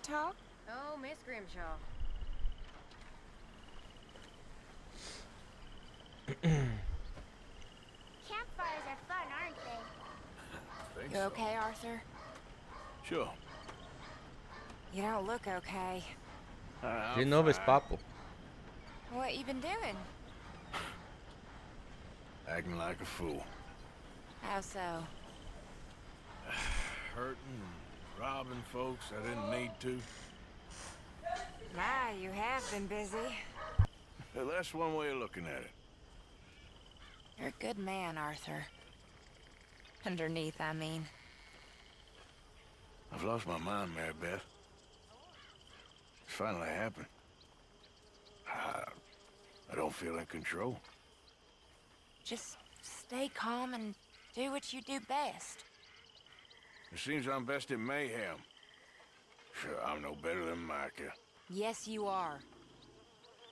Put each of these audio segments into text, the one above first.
talk? Oh, Miss Grimshaw. Campfires are fun, aren't they? You okay, Arthur? Sure. You don't look okay. De novo esse papo. What you been doing? Acting like a fool. How so? Hurting and robbing folks I didn't need to. My, you have been busy. Well, that's one way of looking at it. You're a good man, Arthur. Underneath, I mean. I've lost my mind, Mary Beth. It's finally happened. I don't feel in control. Just stay calm and do what you do best. It seems I'm best in mayhem. Sure, I'm no better than Micah. Yes, you are.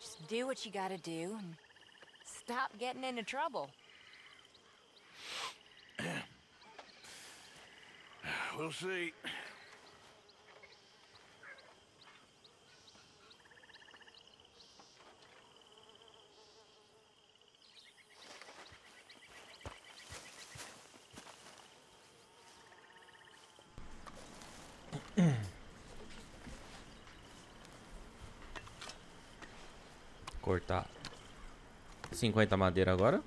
Just do what you gotta do and stop getting into trouble. We'll see. Cortar 50 madeira agora.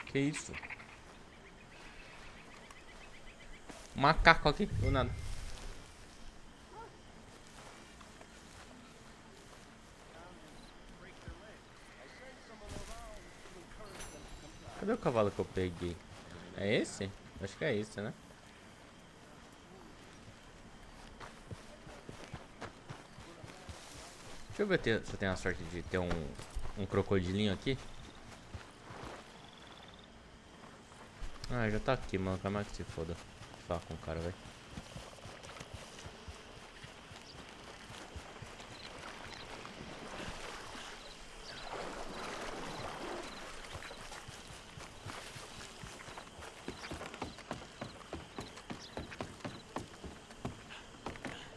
Que isso? Macaco aqui, do nada. Cadê o cavalo que eu peguei? É esse? Acho que é esse, né? Deixa eu ver se eu tenho a sorte de ter um crocodilinho aqui. Ah, já tá aqui, mano. Como é que se foda? Falar com o cara, velho.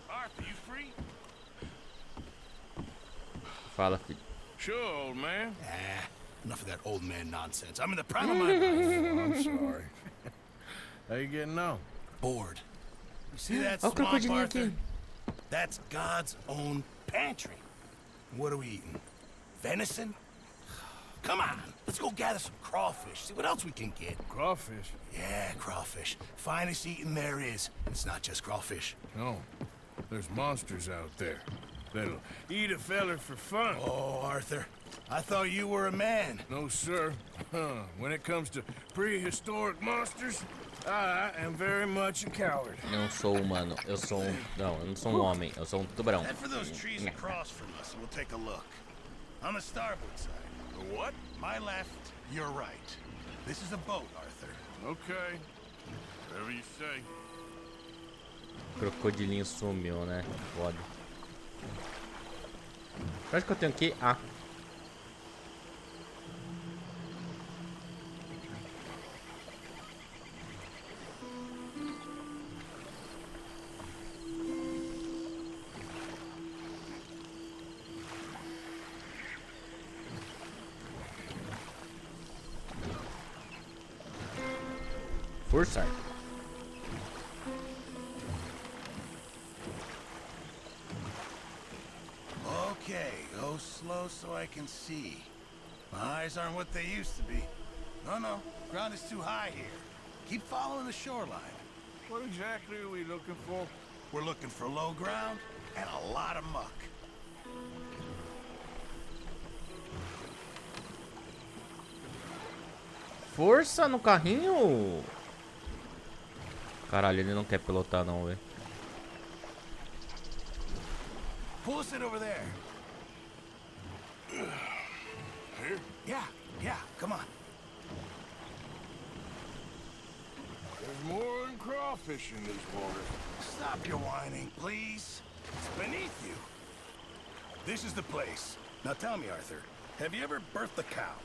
Arthur, you free? Fala, filho. Sure, old man. Enough of that old man nonsense. I'm in the prime of my life. Oh, I'm sorry. How you getting on? Bored. You see that Oh, swamp, crocodilinho Arthur? aqui. That's God's own pantry. What are we eating? Venison? Come on, let's go gather some crawfish. See what else we can get. Crawfish? Yeah, crawfish. Finest eating there is. It's not just crawfish. No. There's monsters out there that'll eat a feller for fun. Oh, Arthur, I thought you were a man. No, sir. When it comes to prehistoric monsters, I am very much a coward. Não sou humano, eu sou Não, eu não sou um homem, eu sou tubarão. Head for those trees across from us, and we'll take a look. On the starboard side. The what? My left, your right. This is a boat, Arthur. Okay. Whatever you say. Crocodilinho sumiu, né? Foda. Onde que eu tenho que ir? Ah. Força. Okay, go slow so I can see. My eyes aren't what they used to be. No, ground is too high here. Keep following the shoreline. What exactly are we looking for? We're looking for low ground and a lot of muck. Força no carrinho. Caralho, ele não quer pilotar não, velho. Pull us in over there. Here? Yeah, come on. There's more than crawfish in these waters. Stop your whining, please. It's beneath you. This is the place. Now tell me, Arthur, have you ever birthed a cow?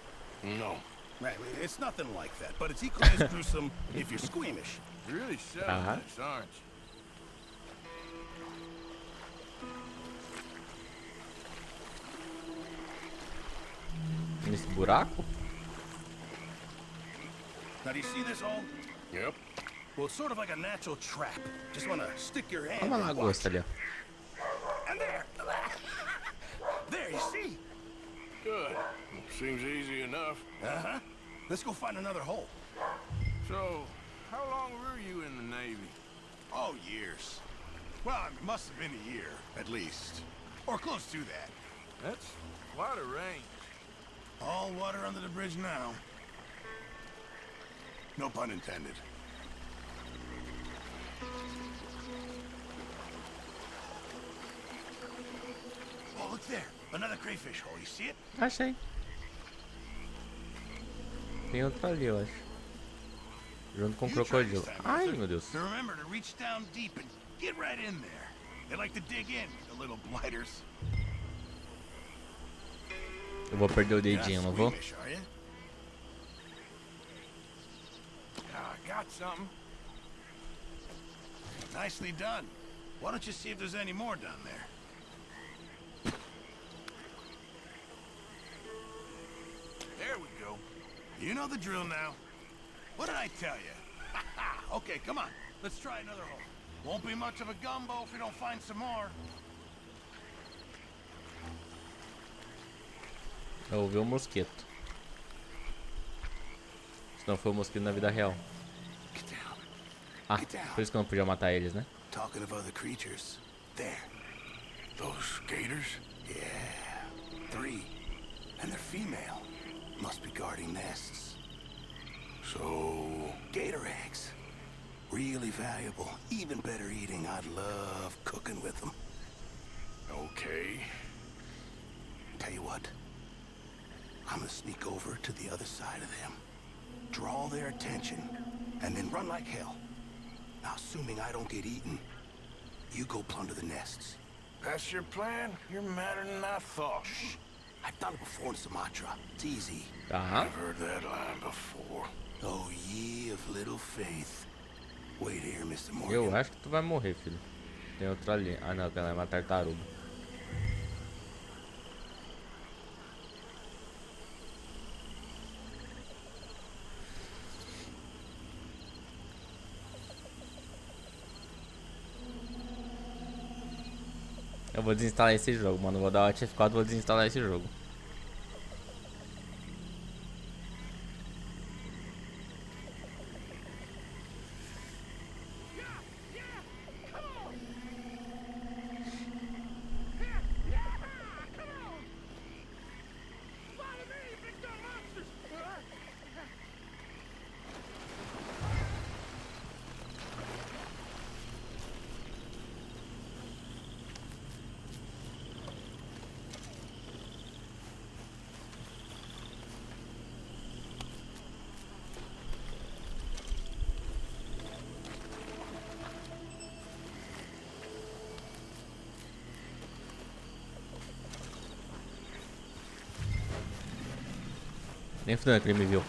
No. Right, it's nothing like that, but it's equally as gruesome if you're squeamish. You're really selling this, aren't you? Nesse buraco? Now, do you see this hole? Yep. Well, it's sort of like a natural trap. Just want to stick your hand Olha uma in and watch. lagosta ali, ó. And there! There, you see? Good. Seems easy enough. Uh-huh. Let's go find another hole. So, how long were you in the Navy? Oh, years. Well, it must have been a year, at least. Or close to that. That's quite a range. All water under the bridge now. No pun intended. Oh, look there. Another crayfish hole. You see it? Achei. Tem outro ali, eu acho. Junto com o You try crocodilo. this time, Ai, Arthur. meu Deus. So remember to reach down deep and get right in there. They like to dig in, the little blighters. Eu vou perder o You're not dedinho, não vou? squeamish, are you? I got something. Nicely done. Why don't you see if there's any more down there? There we go. You know the drill now. What did I tell you? Okay, come on. Let's try another hole. Won't be much of a gumbo if we don't find some more. Eu ouvi o mosquito. Se não foi o mosquito na vida real. Get down. Ah, Get down. por isso que eu não podia matar eles, né? Talking of other creatures. There. Those gators? Yeah. 3. And they're female. Must be guarding nests. So... Gator eggs. Really valuable. Even better eating. I'd love cooking with them. Okay. Tell you what. I'm gonna sneak over to the other side of them. Draw their attention. And then run like hell. Now, assuming I don't get eaten, you go plunder the nests. That's your plan? You're madder than I thought. Shh. I've done it before in Sumatra. It's easy. Tá. I've heard that line before. Oh, ye of little faith. Wait here, Mr. Morgan. Eu acho que tu vai morrer, filho. Tem outro ali. Ah, não, aquela é uma tartaruga. Eu vou desinstalar esse jogo, mano. Vou dar o Alt F4 e vou desinstalar esse jogo. Nem fudendo que ele me viu.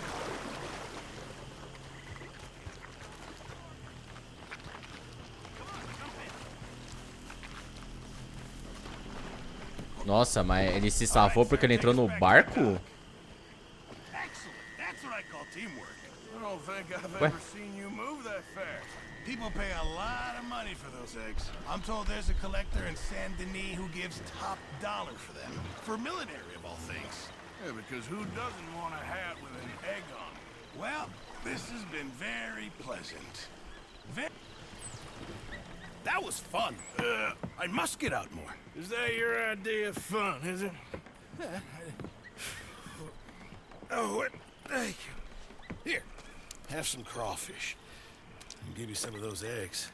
Nossa, mas ele se salvou porque ele entrou no barco? Excellent. That's what I call teamwork. I don't think I've What? ever seen you move that fast. People pay a lot of money for those eggs. I'm told there's a collector in Saint Denis who gives top dollar for them. For military, of all things. Yeah, because who doesn't want a hat with an egg on it? Well, this has been very pleasant. That was fun. I must get out more. Is that your idea of fun, is it? Oh, what? Thank you. Here, have some crawfish. I'll give you some of those eggs.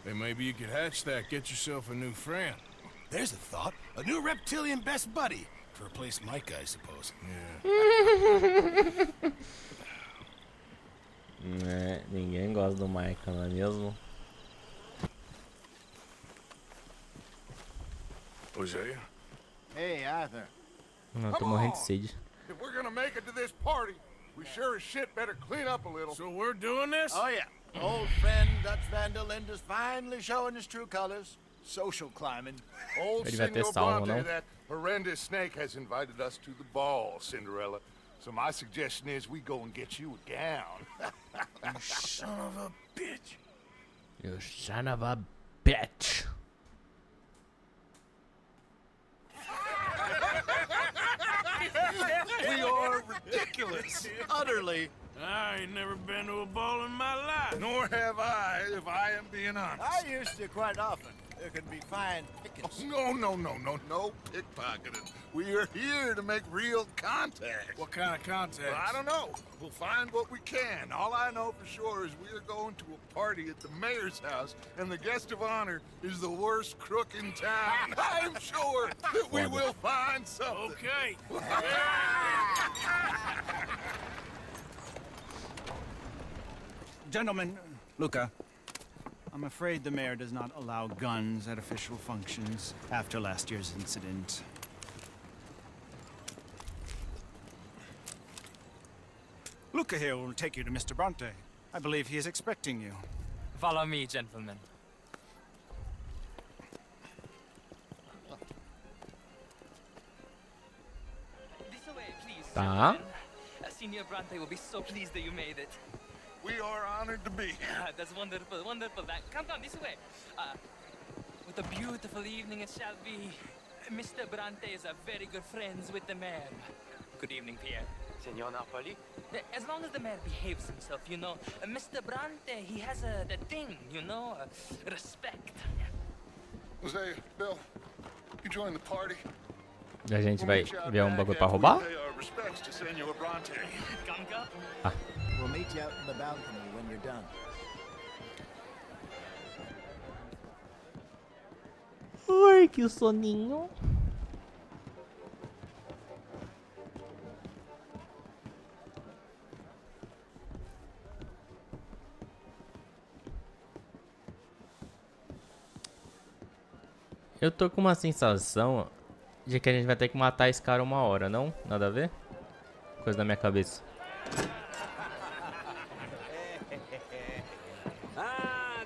Hey, maybe you could hatch that, get yourself a new friend. There's a thought. A new reptilian best buddy. To replace Mike, I suppose. Yeah. É, ninguém gosta do Michael, não é mesmo? Hosea? Hey, Arthur. Não, eu tô morrendo de sede. If we're gonna make it to this party, we sure as shit better clean up a little. So we're doing this? Oh, yeah. Old friend Dutch Van der Linde's finally showing his true colors. Social climbing. Old Ele vai ter Senor salvo, Bronte, não? that horrendous snake, has invited us to the ball, Cinderella. So my suggestion is we go and get you a gown. You son of a bitch. You son of a bitch. We are ridiculous. Utterly. I ain't never been to a ball in my life. Nor have I, if I am being honest. I used to quite often. There can be fine pickings. No pickpocketing. We are here to make real contact. What kind of contact? Well, I don't know. We'll find what we can. All I know for sure is we are going to a party at the mayor's house, and the guest of honor is the worst crook in town. I'm sure that we will find something. Okay. Gentlemen, Luca, I'm afraid the mayor does not allow guns at official functions after last year's incident. Luca here will take you to Mr. Bronte. I believe he is expecting you. Follow me, gentlemen. This way, please. Tá. gentlemen. Senior Bronte will be so pleased that you made it. We are honored to be here. That's wonderful, wonderful. Come down this way. What a beautiful evening it shall be. Mr. Bronte is a very good friends with the mayor. Good evening, Pierre. Senor Napoli? As long as the mayor behaves himself, you know. Mr. Bronte, he has that thing, you know, respect. Hosea, Bill, you join the party. E a gente vai ver um bagulho pra After roubar? we pay our respects to Senor Bronte. Come. We'll meet you out in the balcony when you're done. Ai, que soninho. Eu tô com uma sensação de que a gente vai ter que matar esse cara uma hora, não? Nada a ver? Coisa da minha cabeça.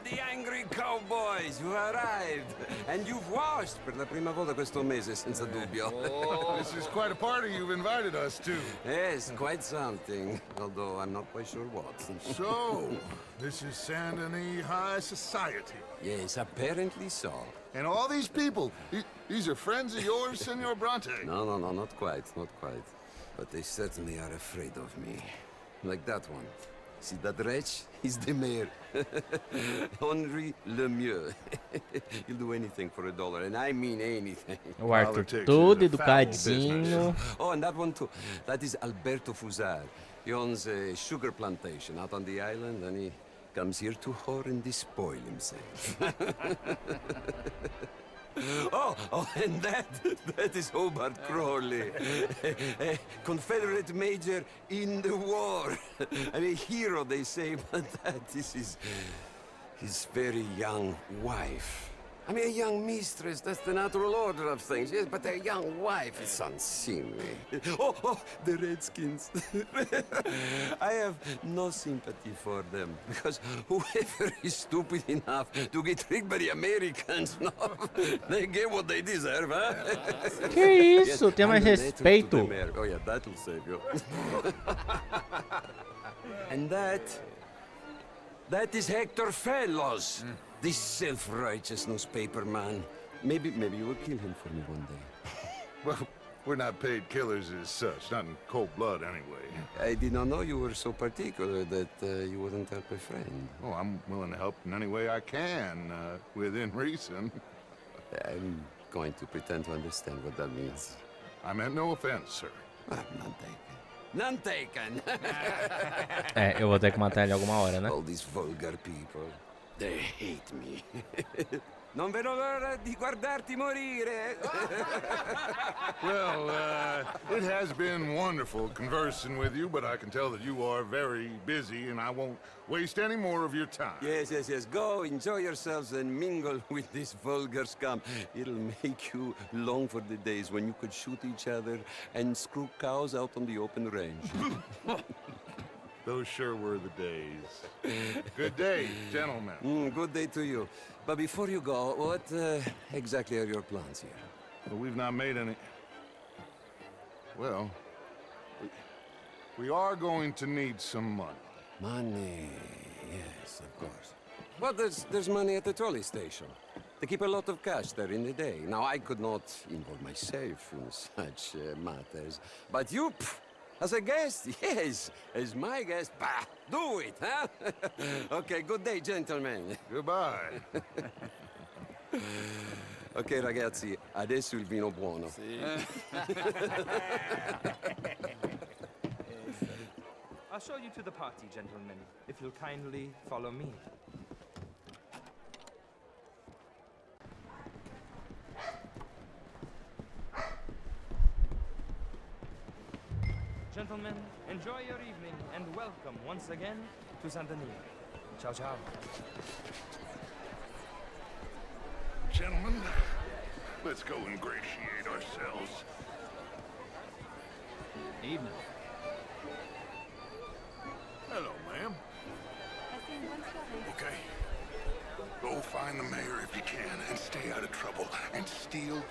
The angry cowboys, you arrived. And you've washed per la prima volta questo mese, senza dubbio. This is quite a party you've invited us to. Yes, quite something. Although I'm not quite sure what. So, this is Saint Denis High Society. Yes, apparently so. And all these people, these are friends of yours, Senor Bronte? No, not quite, not quite. But they certainly are afraid of me. Like that one. See that wretch? He's the mayor. Henri Lemieux. He'll do anything for $1, and I mean anything. O Arthur todo educadinho. Oh, and that one too. That is Alberto Fusar. He owns a sugar plantation out on the island, and he comes here to whore and despoil himself. Oh, and that is Hobart Crawley, a Confederate major in the war. I mean, hero, they say, but that is his very young wife. I mean, a young mistress, that's the natural order of things, yes, but a young wife is unseemly. Oh, the Redskins. I have no sympathy for them, because whoever is stupid enough to get tricked by the Americans, no, they get what they deserve, huh? Que isso? Tem mais And a letter to the respeito. mayor. Oh, yeah, that'll save you. And that is Hector Fellows. This self-righteous newspaper man. Maybe you will kill him for me one day. Well, we're not paid killers as such, not in cold blood anyway. I did not know you were so particular that you wouldn't help a friend. Oh, I'm willing to help in any way I can, within reason. I'm going to pretend to understand what that means. I meant no offense, sir. None taken. None taken! É, eu vou ter que matar ele alguma hora, né? All these vulgar people. They hate me. Non vedo l'ora di guardarti morire. Well, it has been wonderful conversing with you, but I can tell that you are very busy, and I won't waste any more of your time. Yes. Go, enjoy yourselves and mingle with this vulgar scum. It'll make you long for the days when you could shoot each other and screw cows out on the open range. Those sure were the days. Good day, gentlemen. Good day to you. But before you go, what exactly are your plans here? Well, we've not made any... Well, we are going to need some money. Money, yes, of course. Well, there's money at the trolley station. They keep a lot of cash there in the day. Now, I could not involve myself in such matters. But you, as a guest, yes, as my guest, bah, do it, huh? Okay, good day, gentlemen. Goodbye. Ok, ragazzi, adesso il vino buono. I'll show you to the party, gentlemen, if you'll kindly follow me. Gentlemen, enjoy your evening and welcome once again to Saint Denis. Ciao, ciao. Gentlemen, let's go ingratiate ourselves. Evening. Hello, ma'am. Okay. Go find the mayor if you can and stay out of trouble and steal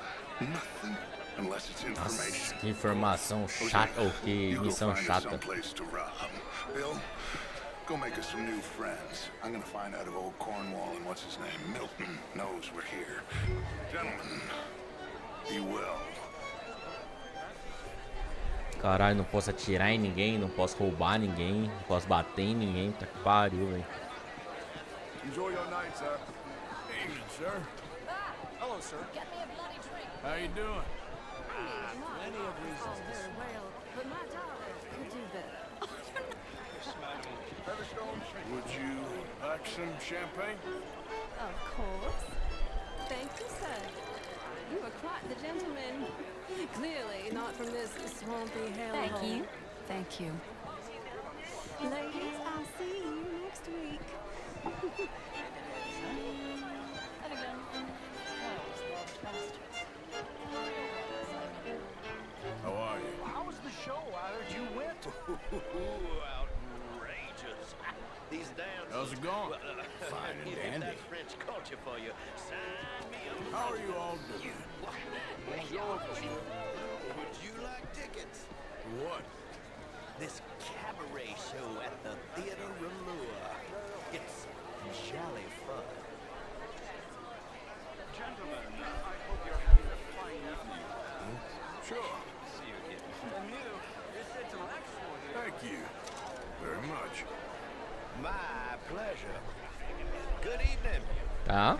nothing unless it's information. Nossa, que informação chata, ou que missão chata. Someplace to rob. Bill, go make us some new friends. I'm gonna find out if old Cornwall and what's his name, Milton, knows we're here. Gentlemen, be well. Caralho, não posso atirar em ninguém, não posso roubar ninguém, não posso bater em ninguém, tá que pariu, velho. Enjoy your night, sir. Evening, sir. Hello, sir. Get me a bloody drink. How you doing? Plenty of reasons. Very well, but my daughter could do better. Would you like some champagne? Of course. Thank you, sir. You are quite the gentleman. Clearly not from this swampy hellhole. Thank you. Thank you. Ladies, I'll see you next week. How are you? How was the show? I heard you went. Outrageous. These dances. How's it going? Fine and dandy. That's French culture for you. Sign me up. How are you all doing? Would you like tickets? What? This cabaret show at the Theater Rallure. It's jolly fun. Gentlemen, I hope you're having a fine evening. Sure. See you again. And you, it's intellectual here. Thank you very much. My pleasure. Good evening. Tá?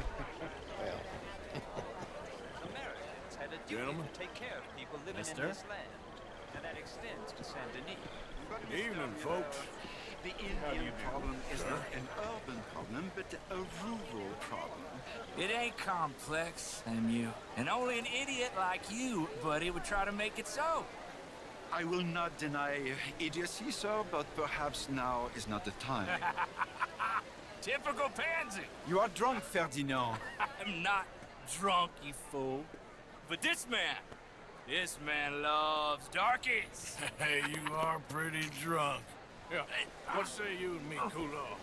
Americans had a duty Gentlemen. to take care of people living in this land, and that extends to Saint Denis. Good evening, folks. The Indian problem is not an urban problem, but a rural problem. It ain't complex, MU. And only an idiot like you, buddy, would try to make it so. I will not deny idiocy, sir, but perhaps now is not the time. Typical pansy. You are drunk, Ferdinand. I'm not drunk, you fool. But this man loves darkies. Hey, you are pretty drunk. Yeah, what say you and me cool off?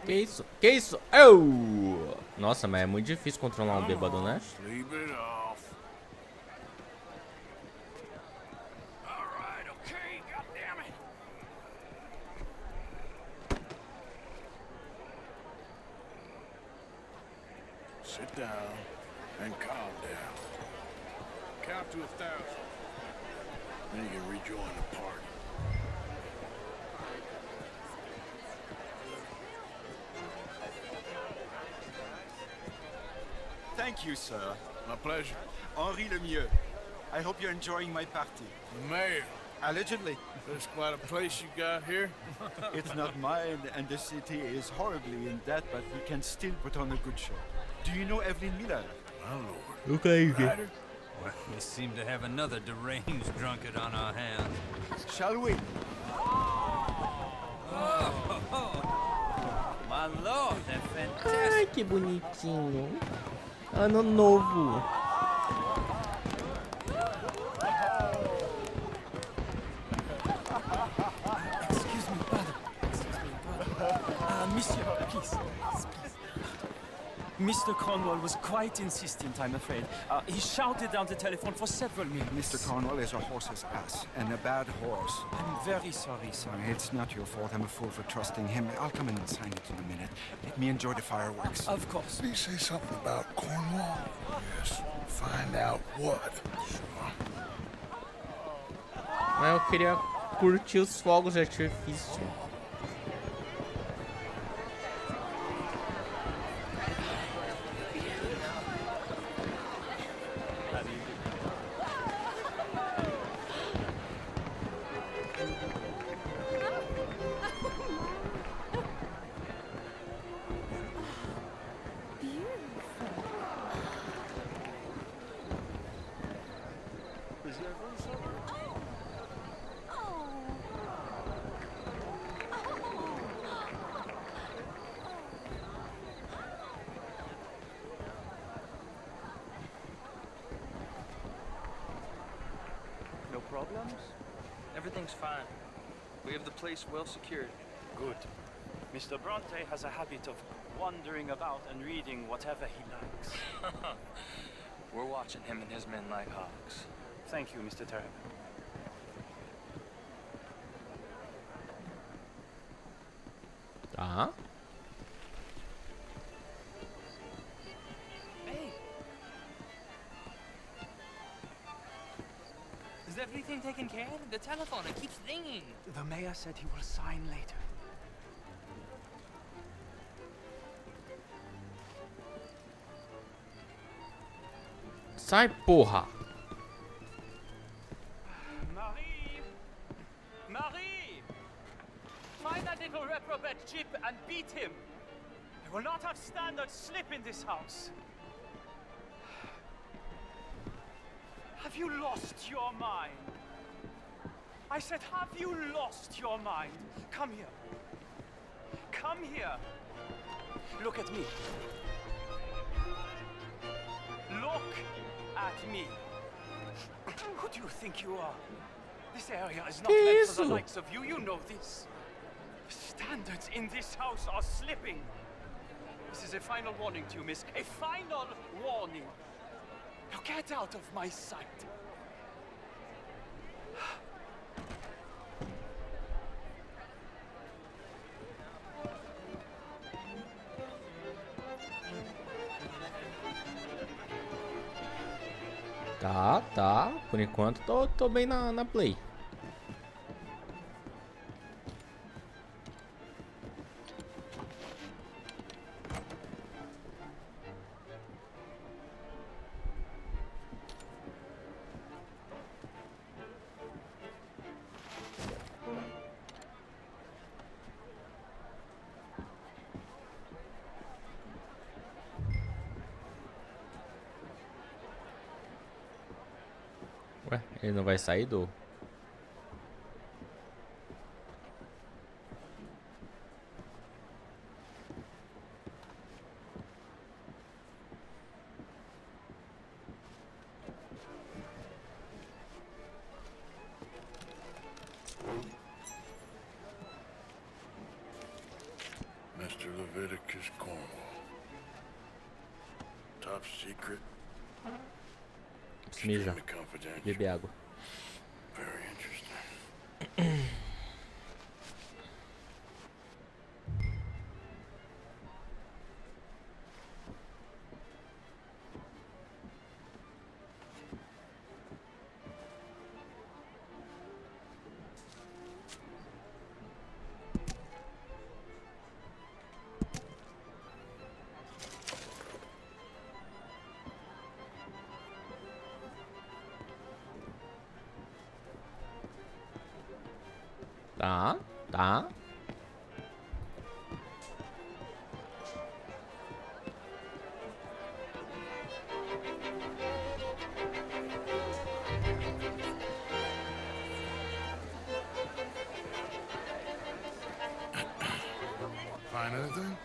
Que isso? Que isso? Oh! Nossa, mas é muito difícil controlar um bêbado, né? Sleep it off. All right, okay, goddammit. Sit down and calm down. Count to 1,000. Then you can rejoin the party. Thank you, sir. My pleasure. Henri Lemieux. I hope you're enjoying my party. Mayor. Allegedly. That's quite a place you got here. It's not mine, and the city is horribly in debt, but we can still put on a good show. Do you know Evelyn Miller? My lord. Okay, Ryder? Well, we seem to have another deranged drunkard on our hands. Shall we? My lord, they're fantastic. Ai, que bonitinho. Ano novo. Excuse me, brother. Monsieur, please. Mr. Cornwall was quite insistent, I'm afraid. He shouted down the telephone for several minutes. Mr. Cornwall is a horse's ass, and a bad horse. I'm very sorry, sir. It's not your fault. I'm a fool for trusting him. I'll come in and sign it in a minute. Let me enjoy the fireworks. Of course. Did he say something about Cornwall? Yes. Find out what. Mas eu queria curtir os fogos de artifício. No problems? Everything's fine. We have the place well secured. Good. Mr. Bronte has a habit of wandering about and reading whatever he likes. We're watching him and his men like hawks. Thank you, Mr. Terrell. Tá. Hey! Is everything taken care of? The telephone, it keeps ringing. The mayor said he will sign later. Sai, porra. Marie! Marie! Find that little reprobate Chip and beat him. I will not have standard slip in this house. Have you lost your mind? I said, have you lost your mind? Come here. Come here. Look at me. Look at me. Who do you think you are? This area is not meant for the likes of you. You know this. Standards in this house are slipping. This is a final warning to you, miss. A final warning. Now get out of my sight. Tá, tá. Por enquanto tô bem na play. Ué, ele não vai sair do... Mr. Leviticus Cornwall. Top secret. Mija. Bebe água. Very interesting. Tá. Find anything?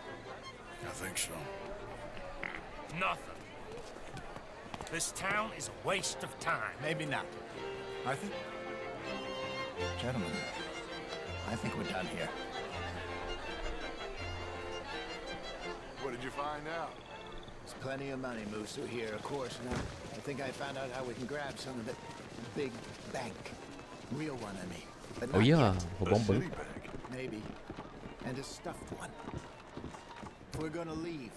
I think so. Nothing. This town is a waste of time. Maybe not. I think... Gentlemen, I think we're done here. What did you find out? There's plenty of money moves through here, of course, and I think I found out how we can grab some of it. Big bank. Real one, I mean. But Oh not yeah, yet. roubou banco. Maybe. And a stuffed one. If we're gonna leave,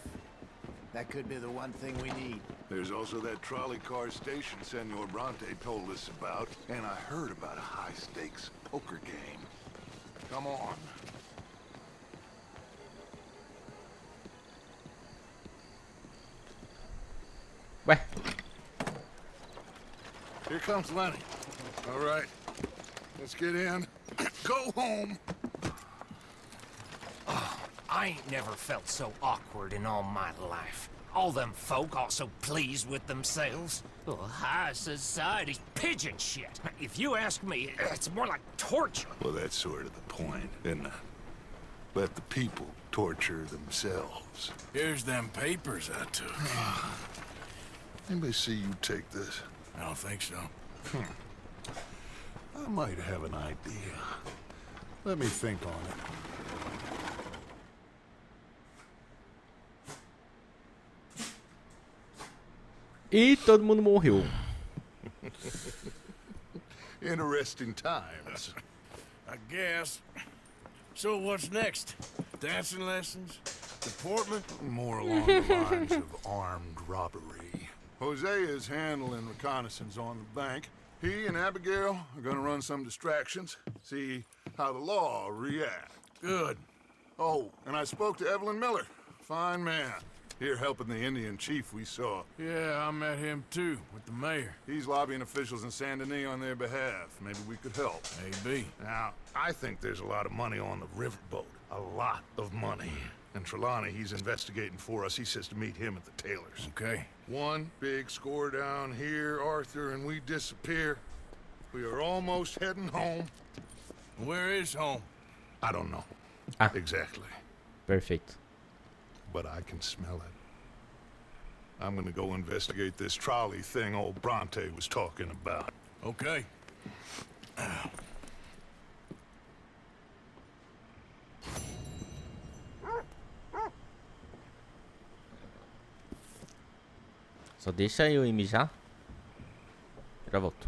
that could be the one thing we need. There's also that trolley car station Senor Bronte told us about, and I heard about a high-stakes poker game. Come on. Ué. Here comes Lenny. All right, let's get in. Go home. I ain't never felt so awkward in all my life. All them folk all so pleased with themselves. Oh, high society pigeon shit. If you ask me, it's more like torture. Well, that's sort of the point, isn't it? Let the people torture themselves. Here's them papers I took. Anybody see you take this? I don't think so. I might have an idea. Let me think on it. E todo mundo morreu. Interesting times. I guess. So what's next? Dancing lessons? Deportment? More along the lines of armed robbery. Hosea is handling reconnaissance on the bank. He and Abigail are gonna run some distractions, see how the law reacts. Good. Oh, and I spoke to Evelyn Miller. Fine man. Here helping the Indian chief we saw. Yeah, I met him too, with the mayor. He's lobbying officials in Saint Denis on their behalf. Maybe we could help. Maybe. Now, I think there's a lot of money on the riverboat. A lot of money. And Trelawney, he's investigating for us. He says to meet him at the Taylors. Okay. One big score down here, Arthur, and we disappear. We are almost heading home. Where is home? I don't know. Exactly. Perfeito. But I can smell it. I'm gonna go investigate this trolley thing old Bronte was talking about. Okay. Só deixa eu ir mijar. Já volto.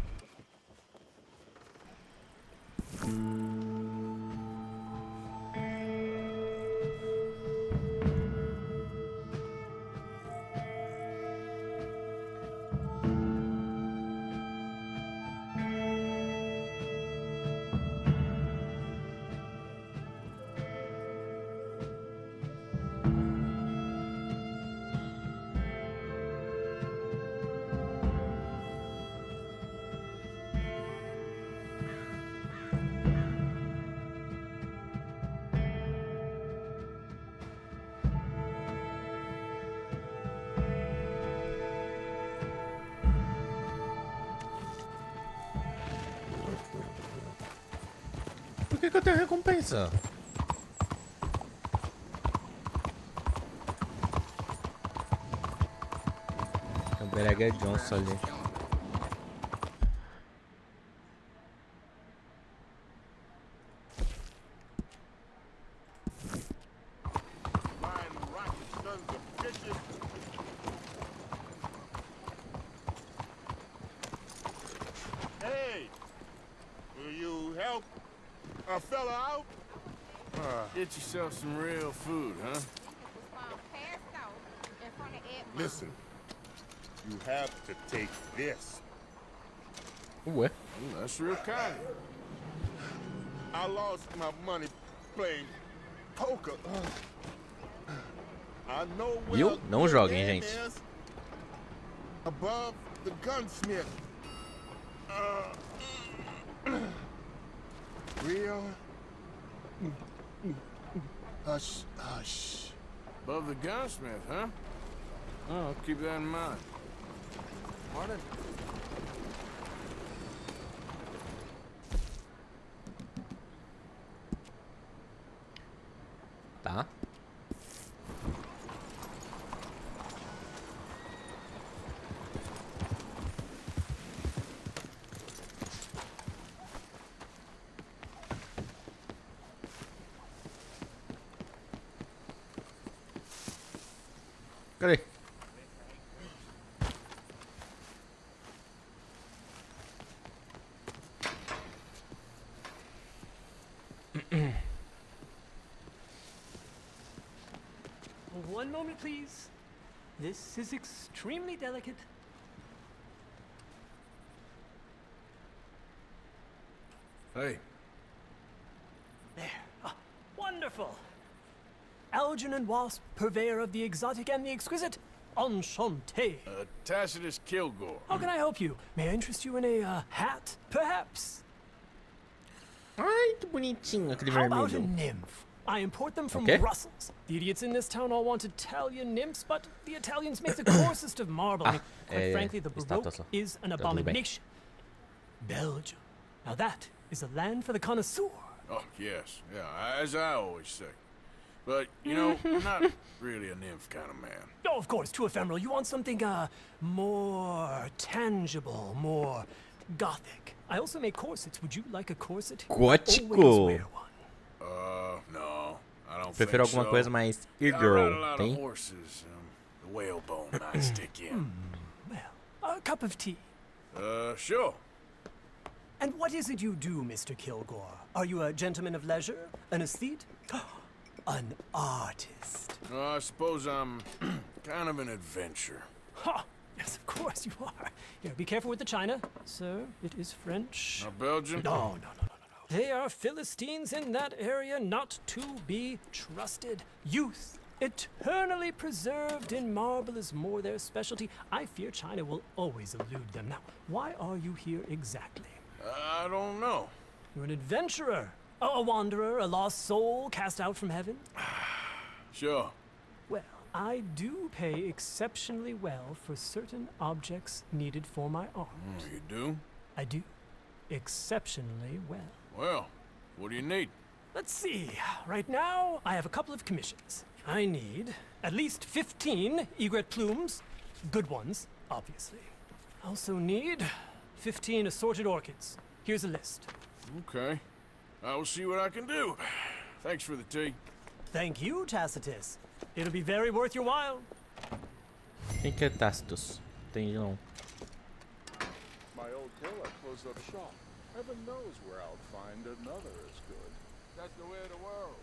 Por que eu tenho recompensa? Tem o Berega Johnson ali. Hey! Will you help a fella out? Get yourself some real food, huh? Listen, you have to take this. Ué? That's real kind. I lost my money playing poker. I know where Viu? Não joguem, the game gente. is. Above the gunsmith. Real Hush, hush. Above the gunsmith, huh? Oh, I'll keep that in mind. Morning. Tá. Cadê? One moment, please. This is extremely delicate. Hey. There. Ah, wonderful. Algernon Wasp, purveyor of the exotic and the exquisite. Enchanté. Tacitus Kilgore. How can I help you? May I interest you in a hat, perhaps? Ai, que bonitinho aquele How about a vermelho. nymph? I import them from Okay. Brussels. The idiots in this town all want Italian nymphs, but the Italians make the coarsest of marble. I mean, quite frankly, the Baroque estátuas lá. is an Tá tudo bem. abomination. Belgium. Now that is a land for the connoisseur. Oh, yes. Yeah, as I always say. But, you know, I'm not really a nymph kind of man. Oh, of course, too ephemeral. You want something, more tangible, more gothic. I also make corsets. Would you like a corset? Gótico. Always wear one. No. I don't Prefiro think alguma so. coisa mais I ride a e-girl, lot of tem? horses. The whalebone might stick in. Well, a cup of tea. Sure. And what is it you do, Mr. Kilgore? Are you a gentleman of leisure? An aesthete? An artist? I suppose I'm kind of an adventurer. Ha! Yes, of course you are. Here, be careful with the china. Sir, it is French. Not Belgian? No. They are Philistines in that area, not to be trusted. Youth, eternally preserved in marble, is more their specialty. I fear China will always elude them. Now, why are you here exactly? I don't know. You're an adventurer, a wanderer, a lost soul cast out from heaven? Sure. Well, I do pay exceptionally well for certain objects needed for my art. You do? I do. Exceptionally well. Well, what do you need? Let's see. Right now, I have a couple of commissions. I need at least 15 egret plumes. Good ones, obviously. I also need 15 assorted orchids. Here's a list. Okay. I will see what I can do. Thanks for the tea. Thank you, Tacitus. It'll be very worth your while. Quem que é Tacitus? Entendi não. My old tailor closed up shop. Heaven knows where I'll find another as good. That's the way of the world.